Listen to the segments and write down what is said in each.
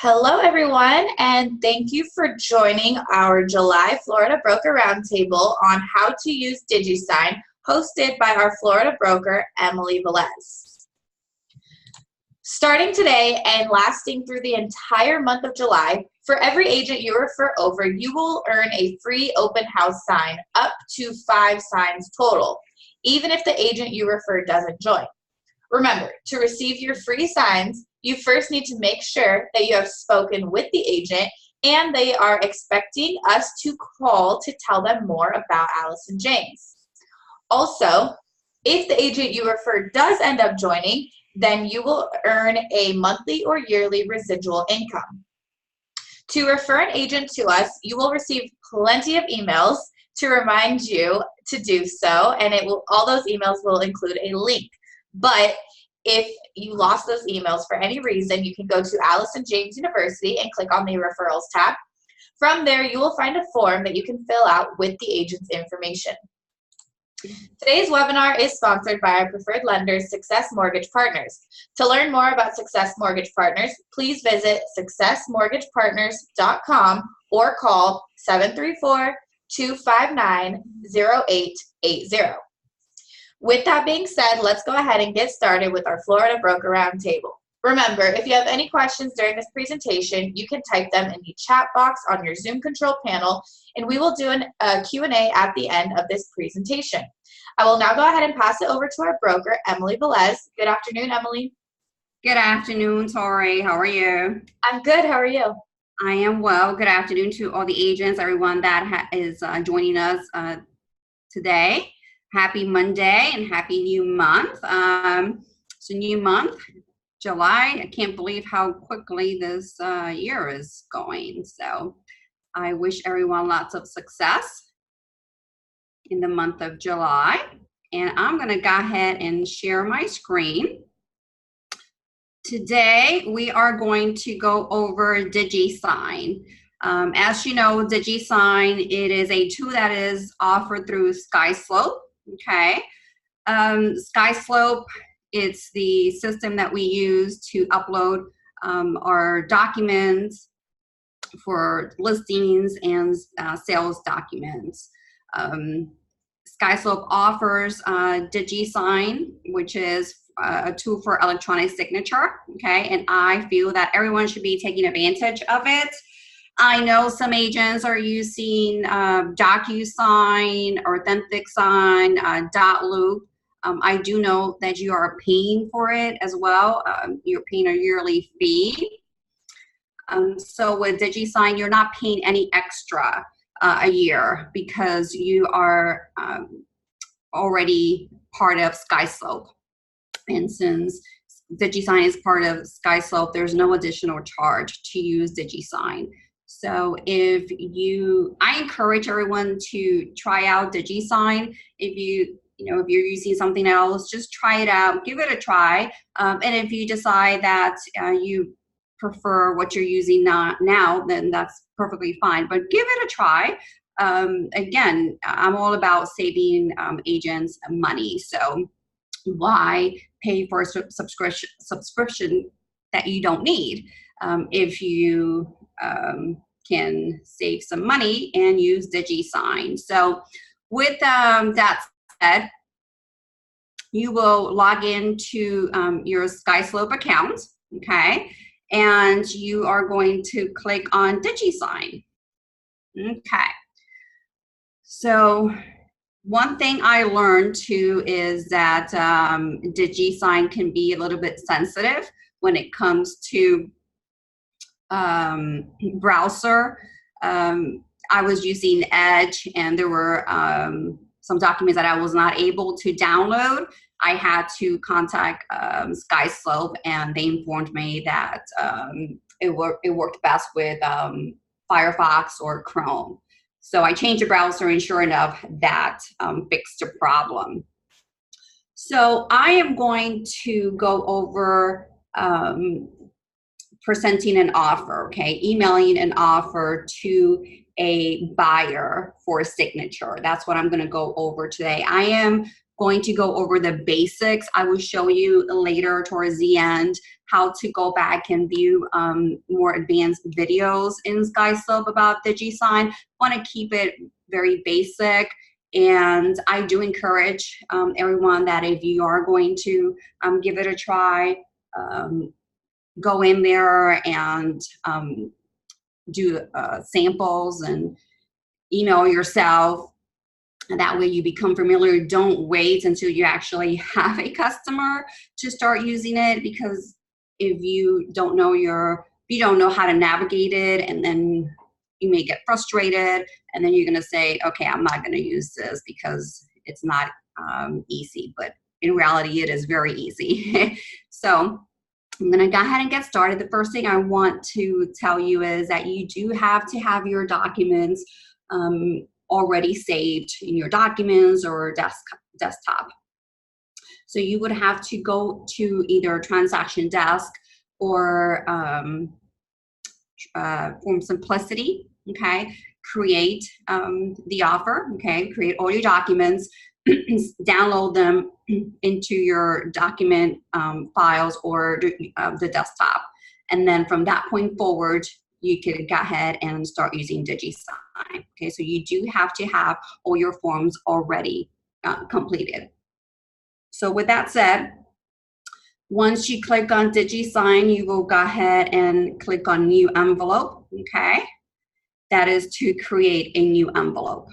Hello, everyone, and thank you for joining our July Florida Broker Roundtable on how to use DigiSign, hosted by our Florida broker, Emily Velez. Starting today and lasting through the entire month of July, for every agent you refer over, you will earn a free open house sign, up to 5 signs total, even if the agent you refer doesn't join. Remember, to receive your free signs, you first need to make sure that you have spoken with the agent and they are expecting us to call to tell them more about Alice and James. Also, if the agent you refer does end up joining, then you will earn a monthly or yearly residual income. To refer an agent to us, you will receive plenty of emails to remind you to do so, and all those emails will include a link. But if you lost those emails for any reason, you can go to Alice and James University and click on the Referrals tab. From there, you will find a form that you can fill out with the agent's information. Today's webinar is sponsored by our preferred lenders, Success Mortgage Partners. To learn more about Success Mortgage Partners, please visit successmortgagepartners.com or call 734-259-0880. With that being said, let's go ahead and get started with our Florida Broker Roundtable. Remember, if you have any questions during this presentation, you can type them in the chat box on your Zoom control panel, and we will do a Q&A at the end of this presentation. I will now go ahead and pass it over to our broker, Emily Velez. Good afternoon, Emily. Good afternoon, Tori. How are you? I'm good. How are you? I am well. Good afternoon to all the agents, everyone that is joining us today. Happy Monday and happy new month. It's a new month, July. I can't believe how quickly this year is going. So I wish everyone lots of success in the month of July. And I'm going to go ahead and share my screen. Today, we are going to go over DigiSign. As you know, DigiSign, it is a tool that is offered through SkySlope. Okay, SkySlope, it's the system that we use to upload our documents for listings and sales documents. SkySlope offers DigiSign, which is a tool for electronic signature. Okay, and I feel that everyone should be taking advantage of it. I know some agents are using DocuSign, Authentic Sign, Dotloop. I do know that you are paying for it as well. You're paying a yearly fee. So with DigiSign, you're not paying any extra a year because you are already part of SkySlope. And since DigiSign is part of SkySlope, there's no additional charge to use DigiSign. So I encourage everyone to try out DigiSign. If you're using something else, just try it out, give it a try. And if you decide that you prefer what you're using now, then that's perfectly fine. But give it a try. Again, I'm all about saving agents money. So why pay for a subscription that you don't need if you can save some money and use DigiSign. So with that said, you will log into your SkySlope account, okay? And you are going to click on DigiSign. Okay. So one thing I learned too is that DigiSign can be a little bit sensitive when it comes to browser. I was using Edge and there were some documents that I was not able to download. I had to contact SkySlope and they informed me that it worked best with Firefox or Chrome. So I changed the browser and sure enough, that fixed the problem. So I am going to go over presenting an offer, okay? Emailing an offer to a buyer for a signature. That's what I'm gonna go over today. I am going to go over the basics. I will show you later towards the end how to go back and view more advanced videos in SkySlope about DigiSign. Want to keep it very basic. And I do encourage everyone that if you are going to give it a try, go in there and do samples and email yourself. That way you become familiar. Don't wait until you actually have a customer to start using it, because if you don't know how to navigate it, and then you may get frustrated, and then you're going to say, okay, I'm not going to use this because it's not easy. But in reality, it is very easy. So I'm going to go ahead and get started. The first thing I want to tell you is that you do have to have your documents already saved in your documents or desktop. So you would have to go to either Transaction Desk or Form Simplicity, okay? Create the offer, okay? Create all your documents, download them into your document files or the desktop. And then from that point forward, you could go ahead and start using DigiSign. Okay, so you do have to have all your forms already completed. So with that said, once you click on DigiSign, you will go ahead and click on New Envelope, okay? That is to create a new envelope.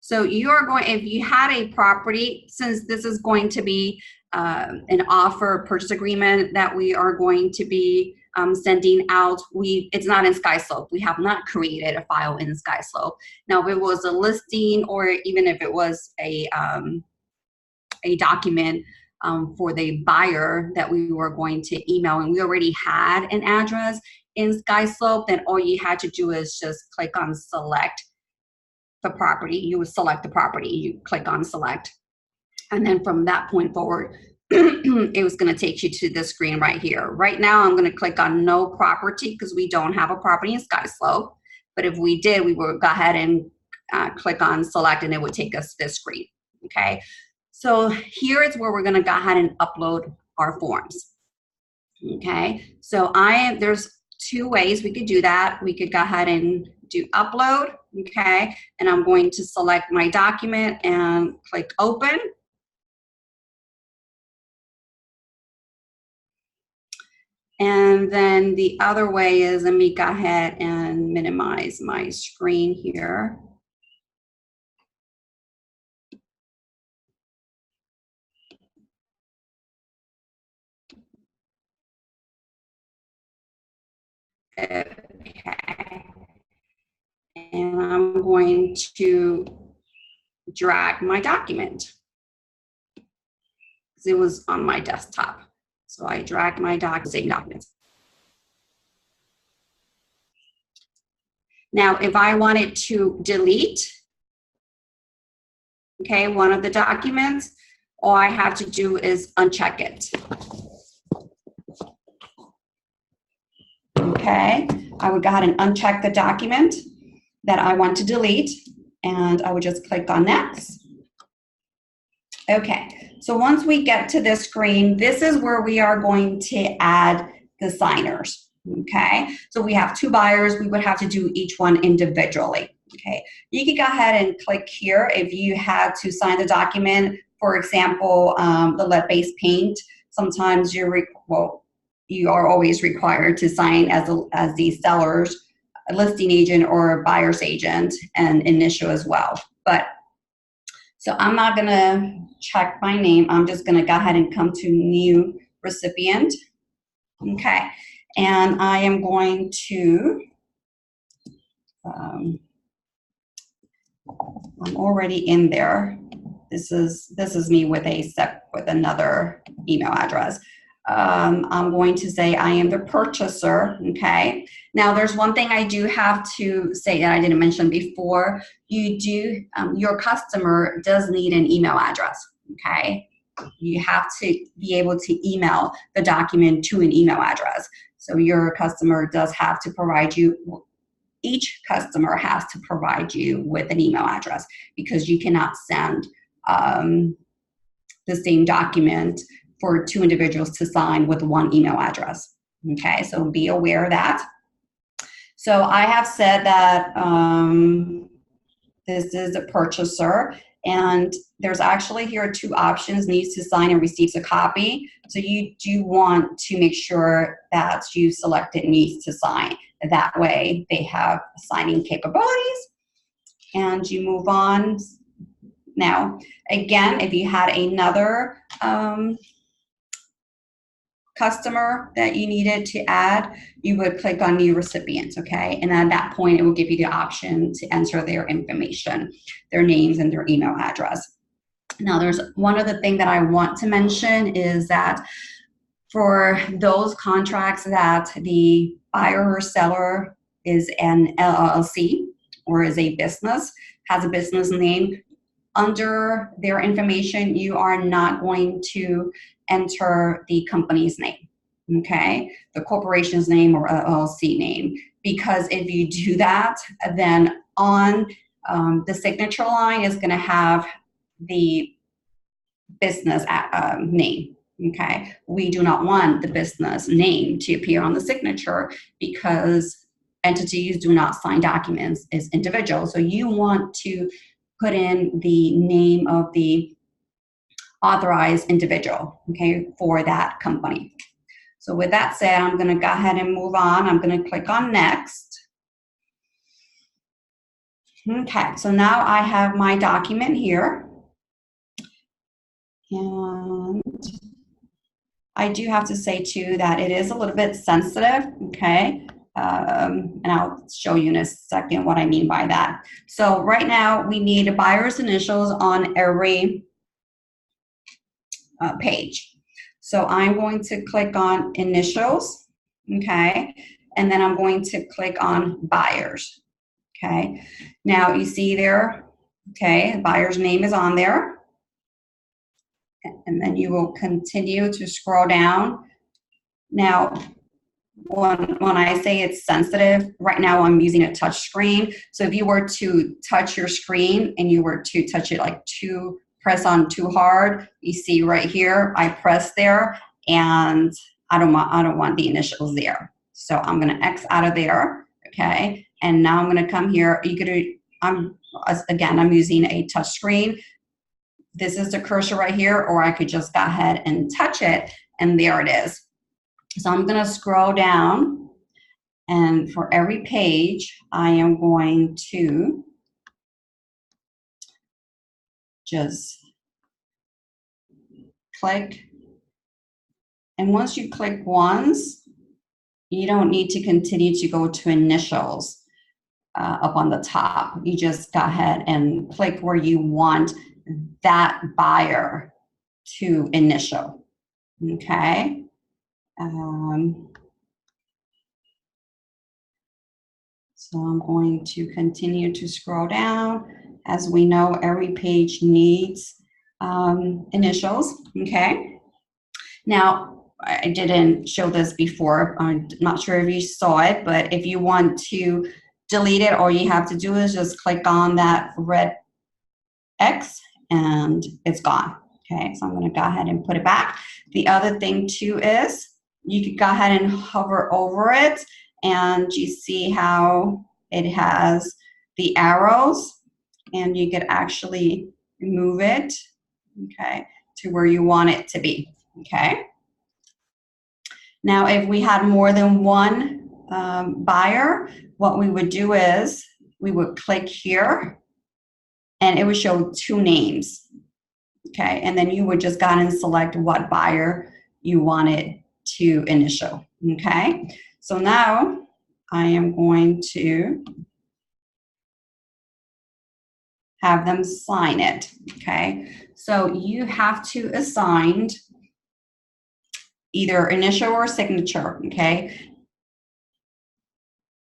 So you are going, if you had a property, since this is going to be an offer purchase agreement that we are going to be sending out, it's not in SkySlope. We have not created a file in SkySlope. Now, if it was a listing, or even if it was a document for the buyer that we were going to email, and we already had an address in SkySlope, then all you had to do is just click on select the property. You would select the property, you click on select, and then from that point forward, it was going to take you to this screen right here. Right now, I'm going to click on no property because we don't have a property in SkySlope. But if we did, we would go ahead and click on select, and it would take us to this screen. Okay. So here is where we're going to go ahead and upload our forms. Okay. So there's two ways we could do that. We could go ahead and do upload. Okay. And I'm going to select my document and click open. And then the other way is, let me go ahead and minimize my screen here. Okay. And I'm going to drag my document because it was on my desktop. So I drag my same documents. Now, if I wanted to delete, okay, one of the documents, all I have to do is uncheck it. Okay, I would go ahead and uncheck the document that I want to delete, and I would just click on next. Okay, so once we get to this screen, this is where we are going to add the signers. Okay, so we have two buyers. We would have to do each one individually. Okay, you can go ahead and click here if you had to sign the document. For example, the lead-based paint. Sometimes you are always required to sign as the seller's listing agent or buyer's agent, and initial as well. But so I'm not gonna check my name. I'm just gonna go ahead and come to new recipient. Okay, and I am going to, I'm already in there. This is me with another email address. I'm going to say I am the purchaser, okay? Now, there's one thing I do have to say that I didn't mention before. Your customer does need an email address, okay? You have to be able to email the document to an email address. So your customer does have to provide you, each customer has to provide you with an email address, because you cannot send the same document for 2 individuals to sign with 1 email address. Okay, so be aware of that. So I have said that this is a purchaser, and there's actually here 2 options: needs to sign and receives a copy. So you do want to make sure that you selected needs to sign. That way they have signing capabilities, and you move on. Now, again, if you had another customer that you needed to add, you would click on new recipient, okay? And at that point, it will give you the option to enter their information, their names and their email address. Now, there's one other thing that I want to mention is that for those contracts that the buyer or seller is an LLC or is a business, has a business name, under their information, you are not going to enter the company's name, okay? The corporation's name or LLC name. Because if you do that, then on the signature line is gonna have the business name, okay? We do not want the business name to appear on the signature because entities do not sign documents as individuals. So you want to put in the name of the authorized individual, okay, for that company. So with that said, I'm gonna go ahead and move on. I'm gonna click on next. Okay, so now I have my document here. And I do have to say too that it is a little bit sensitive, okay? And I'll show you in a second what I mean by that. So right now we need a buyer's initials on every page. So I'm going to click on initials, okay? And then I'm going to click on buyers, okay? Now you see there, okay, the buyer's name is on there. And then you will continue to scroll down. Now, when I say it's sensitive, right now I'm using a touch screen. So if you were to touch your screen and you were to touch it like press on too hard, you see right here, I press there and I don't want the initials there. So I'm gonna X out of there, okay? And now I'm gonna come here. I'm using a touch screen. This is the cursor right here, or I could just go ahead and touch it, and there it is. So I'm gonna scroll down, and for every page, I am going to just click. And once you click once, you don't need to continue to go to initials up on the top. You just go ahead and click where you want that buyer to initial, okay? So I'm going to continue to scroll down. As we know, every page needs initials, okay? Now, I didn't show this before. I'm not sure if you saw it, but if you want to delete it, all you have to do is just click on that red X and it's gone. Okay, so I'm going to go ahead and put it back. The other thing too is you could go ahead and hover over it, and you see how it has the arrows, and you could actually move it, okay, to where you want it to be, okay? Now, if we had more than one buyer, what we would do is we would click here, and it would show 2 names, okay? And then you would just go ahead and select what buyer you wanted to initial, okay? So now I am going to have them sign it, okay? So you have to assign either initial or signature, okay?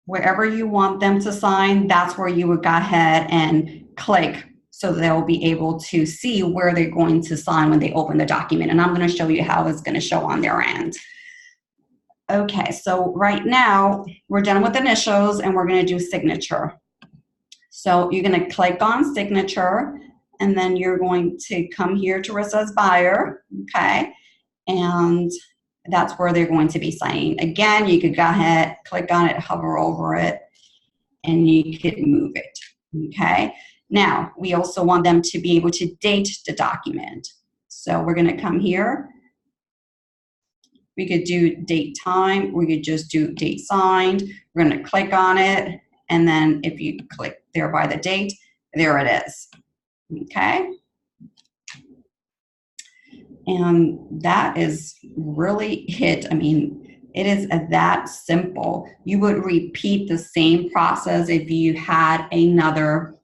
Wherever you want them to sign, that's where you would go ahead and click, so they'll be able to see where they're going to sign when they open the document. And I'm going to show you how it's going to show on their end. Okay, so right now we're done with initials and we're going to do signature. So you're going to click on signature, and then you're going to come here to where it says buyer, okay? And that's where they're going to be signing. Again, you could go ahead, click on it, hover over it, and you could move it, okay? Now, we also want them to be able to date the document. So we're gonna come here. We could do date time, we could just do date signed. We're gonna click on it, and then if you click there by the date, there it is, okay? And that is really it. I mean, it is that simple. You would repeat the same process if you had another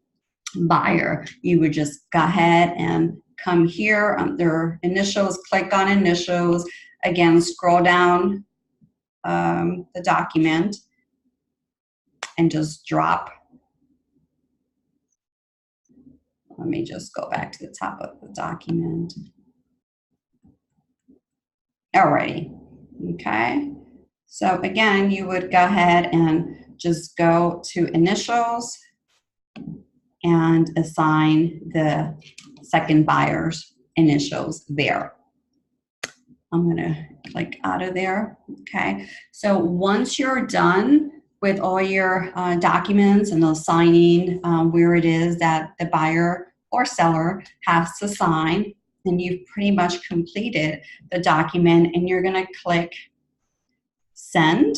buyer. You would just go ahead and come here under initials, click on initials. Again, scroll down the document and just drop. Let me just go back to the top of the document. Alrighty, okay. So again, you would go ahead and just go to initials and assign the second buyer's initials there. I'm gonna click out of there, okay? So once you're done with all your documents and assigning where it is that the buyer or seller has to sign, then you've pretty much completed the document, and you're gonna click send,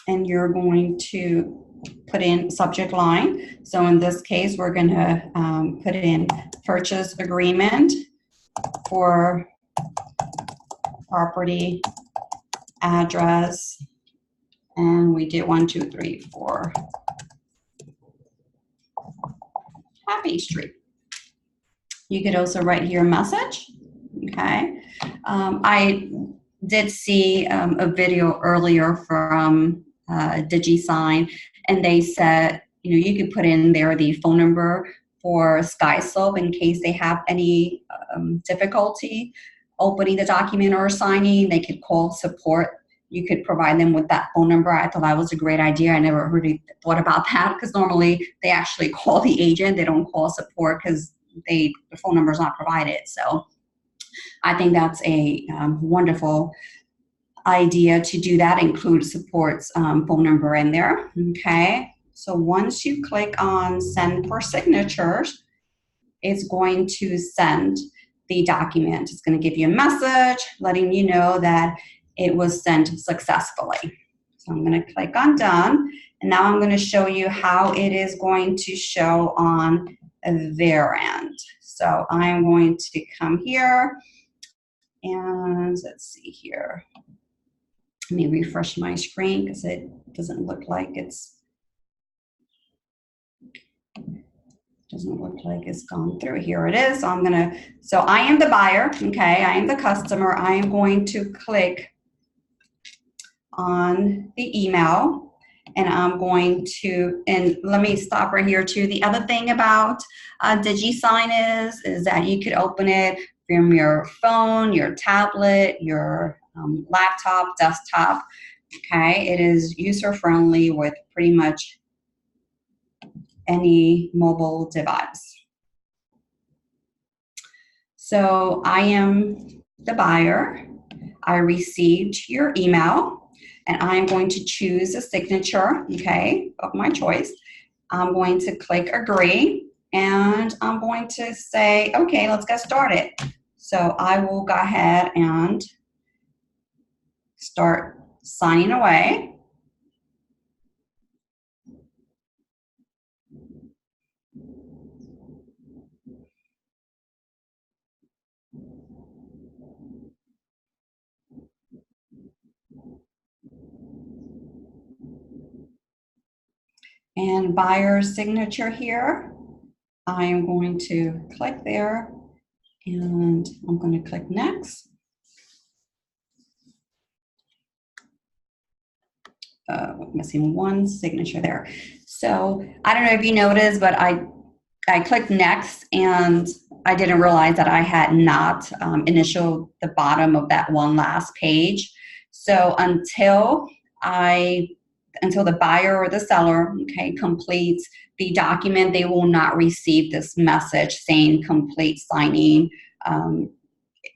and you're going to put in subject line. So in this case, we're gonna put in purchase agreement for property address, and we did 1, 2, 3, 4 Happy Street. You could also write here message, okay? I did see a video earlier from DigiSign, and they said, you know, you could put in there the phone number for SkySlope in case they have any difficulty opening the document or signing. They could call support. You could provide them with that phone number. I thought that was a great idea. I never really thought about that, because normally they actually call the agent. They don't call support because the phone number is not provided. So I think that's a wonderful idea to do that, include support's phone number in there, okay? So once you click on send for signatures, it's going to send the document. It's going to give you a message letting you know that it was sent successfully. So I'm going to click on done, and now I'm going to show you how it is going to show on their end. So I'm going to come here, and let's see here. Let me refresh my screen because it doesn't look like it's gone through. Here it is. So I am the buyer, okay? I am the customer. I am going to click on the email, and I'm going to, and let me stop right here too. The other thing about DigiSign is that you could open it from your phone, your tablet, your laptop, desktop, okay? It is user-friendly with pretty much any mobile device. So I am the buyer. I received your email, and I'm going to choose a signature, okay, of my choice. I'm going to click agree, and I'm going to say, okay, let's get started. So I will go ahead and start signing away. And buyer's signature here, I am going to click there, and I'm going to click next. Missing one signature there. So I don't know if you noticed, but I clicked next, and I didn't realize that I had not initialed the bottom of that one last page. So until I until the buyer or the seller, okay, completes the document, they will not receive this message saying complete signing.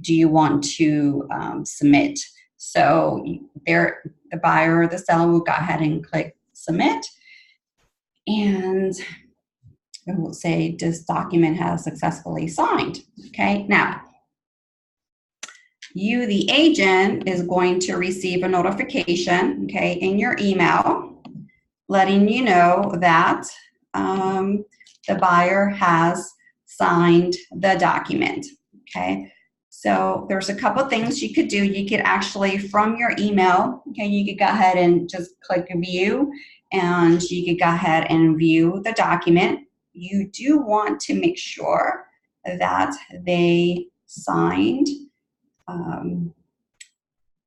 Do you want to submit? So the buyer or the seller will go ahead and click submit, and it will say this document has successfully signed. Okay, now you, the agent, is going to receive a notification, okay, in your email letting you know that the buyer has signed the document. Okay, so there's a couple things you could do. You could actually, from your email, okay, you could go ahead and just click view, and you could go ahead and view the document. You do want to make sure that they signed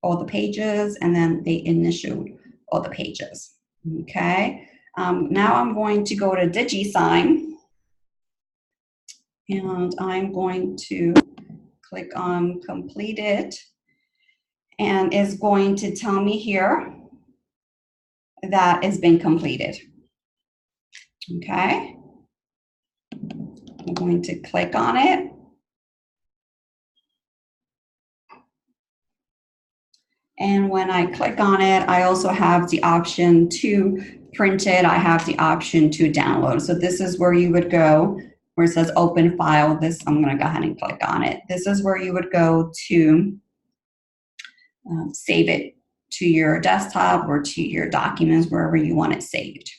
all the pages, and then they initialed all the pages. Okay, now I'm going to go to DigiSign, and I'm going to click on completed, and it's going to tell me here that it's been completed. Okay, I'm going to click on it. And when I click on it, I also have the option to print it. I have the option to download. So this is where you would go, where it says open file. This, I'm going to go ahead and click on it. This is where you would go to save it to your desktop or to your documents, wherever you want it saved.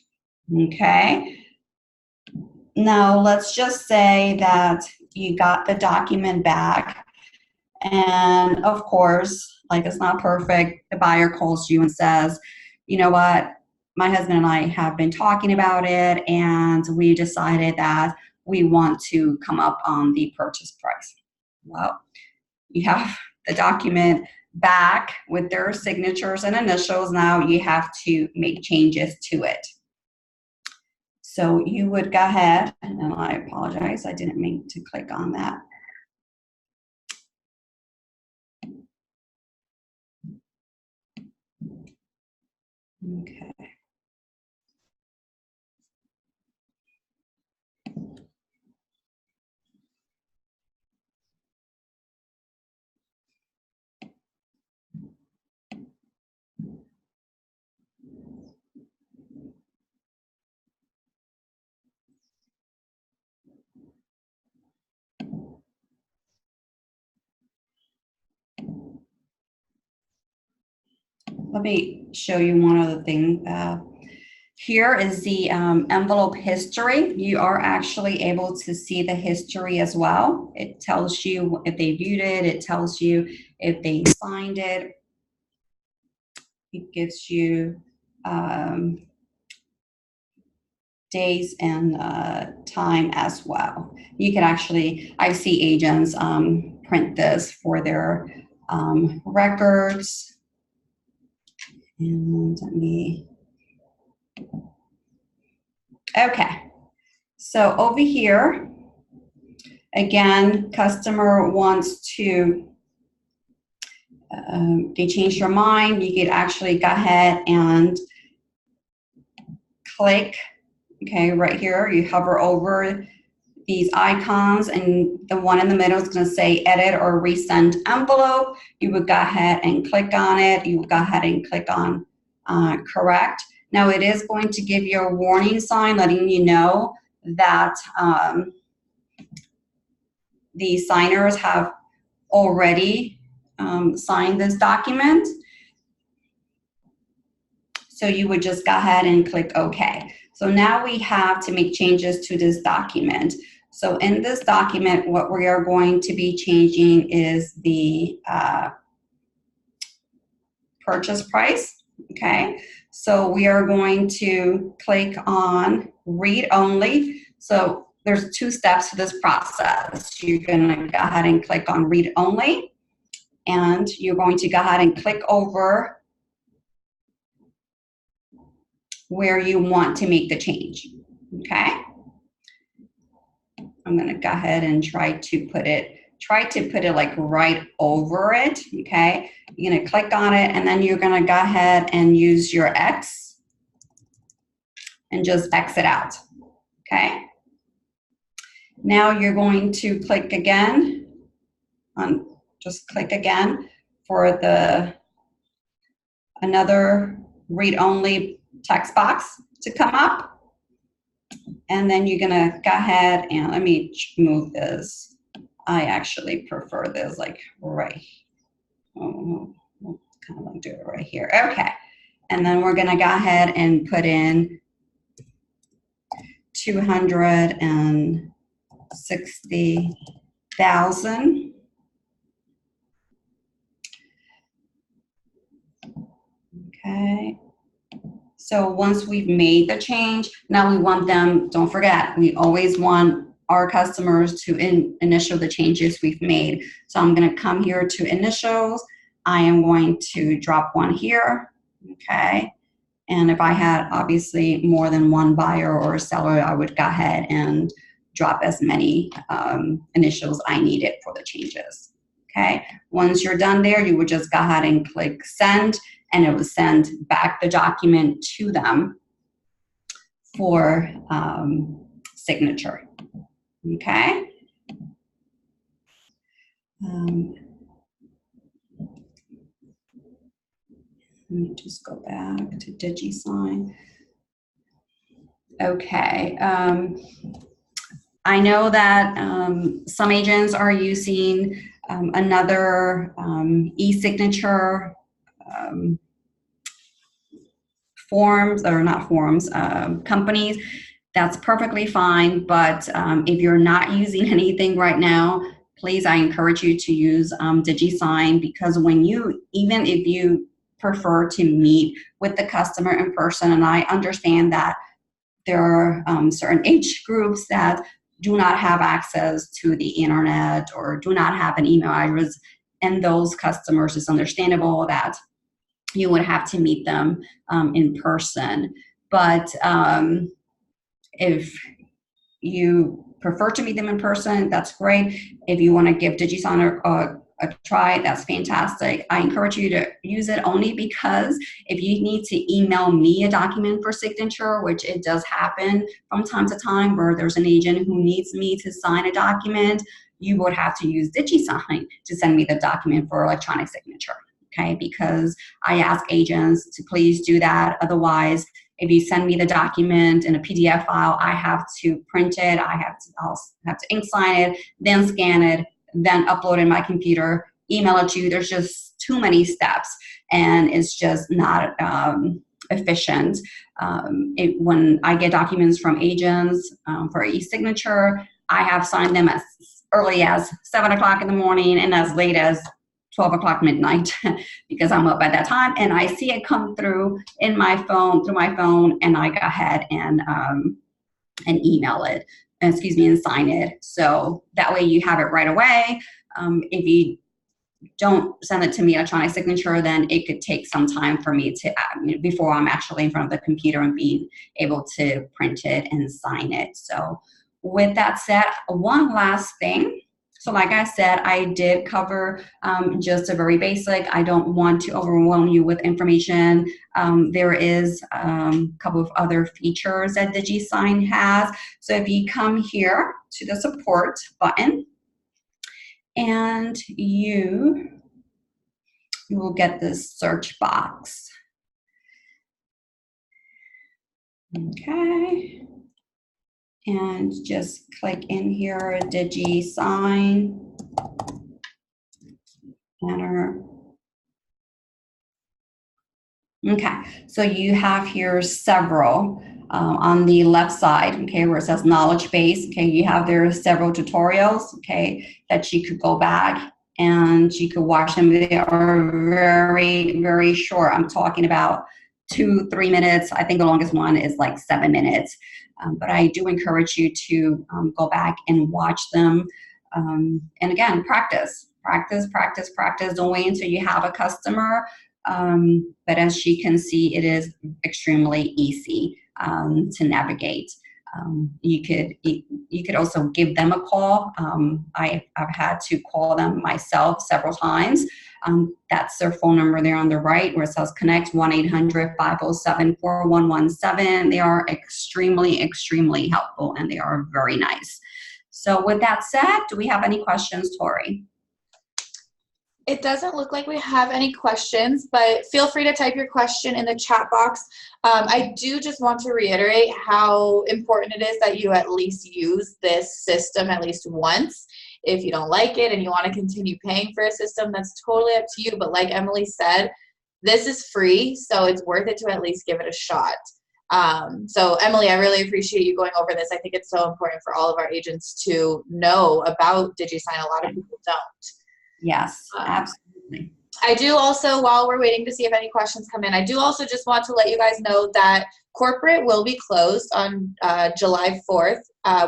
Okay. Now let's just say that you got the document back, and of course, like, it's not perfect. The buyer calls you and says, you know what, my husband and I have been talking about it, and we decided that we want to come up on the purchase price. Well, you have the document back with their signatures and initials. Now you have to make changes to it. So you would go ahead, and I apologize, I didn't mean to click on that. Okay. Let me show you one other thing. Here is the envelope history. You are actually able to see the history as well. It tells you if they viewed it. It tells you if they signed it. It gives you days and time as well. You can actually, I see agents print this for their records. And let me, okay. So over here, again, customer wants to, they change their mind. You could actually go ahead and click, okay, right here. You hover over these icons, and the one in the middle is going to say edit or resend envelope. You would go ahead and click on it. You would go ahead and click on correct. Now it is going to give you a warning sign letting you know that the signers have already signed this document. So you would just go ahead and click OK. So now we have to make changes to this document. So in this document, what we are going to be changing is the purchase price. Okay, so we are going to click on read only. So there's 2 steps to this process. You're going to go ahead and click on read only, and you're going to go ahead and click over where you want to make the change. Okay, I'm going to go ahead and try to put it like right over it. Okay, you're going to click on it, and then you're going to go ahead and use your X and just exit out, okay? Now you're going to click again on, just click again for the another read-only text box to come up. And then you're gonna go ahead and let me move this. I actually prefer this like right. Oh, kind of like do it right here. Okay. And then we're gonna go ahead and put in 260,000. Okay. So once we've made the change, now we want them, don't forget, we always want our customers to initial the changes we've made. So I'm gonna come here to initials. I am going to drop one here, okay? And if I had obviously more than one buyer or seller, I would go ahead and drop as many initials I needed for the changes, okay? Once you're done there, you would just go ahead and click send, and it will send back the document to them for signature, okay? Let me just go back to DigiSign. Okay. I know that some agents are using another e-signature forms, or not forms, companies. That's perfectly fine, but if you're not using anything right now, please, I encourage you to use DigiSign, because when you, even if you prefer to meet with the customer in person, and I understand that there are certain age groups that do not have access to the internet or do not have an email address, and those customers, it's understandable that you would have to meet them in person. But if you prefer to meet them in person, that's great. If you want to give DigiSign a try, that's fantastic. I encourage you to use it only because if you need to email me a document for signature, which it does happen from time to time where there's an agent who needs me to sign a document, you would have to use DigiSign to send me the document for electronic signature, okay? Because I ask agents to please do that. Otherwise, if you send me the document in a PDF file, I have to print it, I'll have to ink sign it, then scan it, then upload it in my computer, email it to you. There's just too many steps, and it's just not efficient. When I get documents from agents for e-signature, I have signed them as early as 7 o'clock in the morning and as late as 12 o'clock midnight because I'm up at that time, and I see it come through in my phone, and I go ahead and email it, and sign it. So that way you have it right away. If you don't send it to me electronic signature, then it could take some time for me to, before I'm actually in front of the computer and being able to print it and sign it. So with that said, one last thing. So like I said, I did cover just a very basic. I don't want to overwhelm you with information. There is a couple of other features that DigiSign has. So if you come here to the support button, and you will get this search box. Okay. And just click in here, DigiSign, enter. Okay, so you have here several on the left side, okay, where it says knowledge base, okay, you have there several tutorials, okay, that you could go back and you could watch them. They are very, very short. I'm talking about 2-3 minutes. I think the longest one is like 7 minutes. But I do encourage you to go back and watch them. And again, practice. Don't wait until you have a customer. But as you can see, it is extremely easy to navigate. You could also give them a call. I've had to call them myself several times. That's their phone number there on the right where it says connect 1-800-507-4117. They are extremely, extremely helpful, and they are very nice. So with that said, do we have any questions, Tori? It doesn't look like we have any questions, but feel free to type your question in the chat box. I do just want to reiterate how important it is that you at least use this system at least once. If you don't like it and you want to continue paying for a system, that's totally up to you. But like Emily said, this is free, so it's worth it to at least give it a shot. So Emily, I really appreciate you going over this. I think it's so important for all of our agents to know about DigiSign. A lot of people don't. Yes, absolutely. I do also, while we're waiting to see if any questions come in, I do also just want to let you guys know that corporate will be closed on July 4th.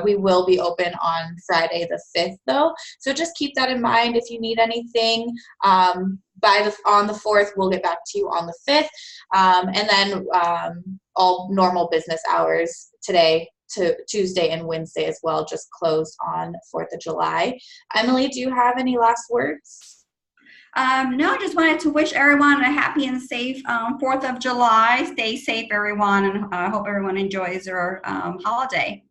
We will be open on Friday the 5th, though. So just keep that in mind. If you need anything on the 4th, we'll get back to you on the 5th. And then all normal business hours today to Tuesday and Wednesday as well, just closed on 4th of July. Emily, do you have any last words? No, I just wanted to wish everyone a happy and safe 4th of July. Stay safe, everyone, and I hope everyone enjoys their holiday.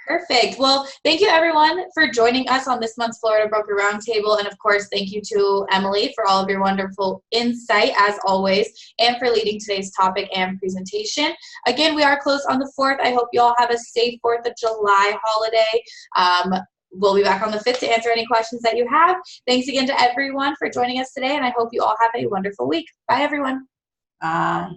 Perfect. Well, thank you everyone for joining us on this month's Florida Broker Roundtable. And of course, thank you to Emily for all of your wonderful insight as always, and for leading today's topic and presentation. Again, we are closed on the 4th. I hope you all have a safe 4th of July holiday. We'll be back on the 5th to answer any questions that you have. Thanks again to everyone for joining us today, and I hope you all have a wonderful week. Bye, everyone. Bye.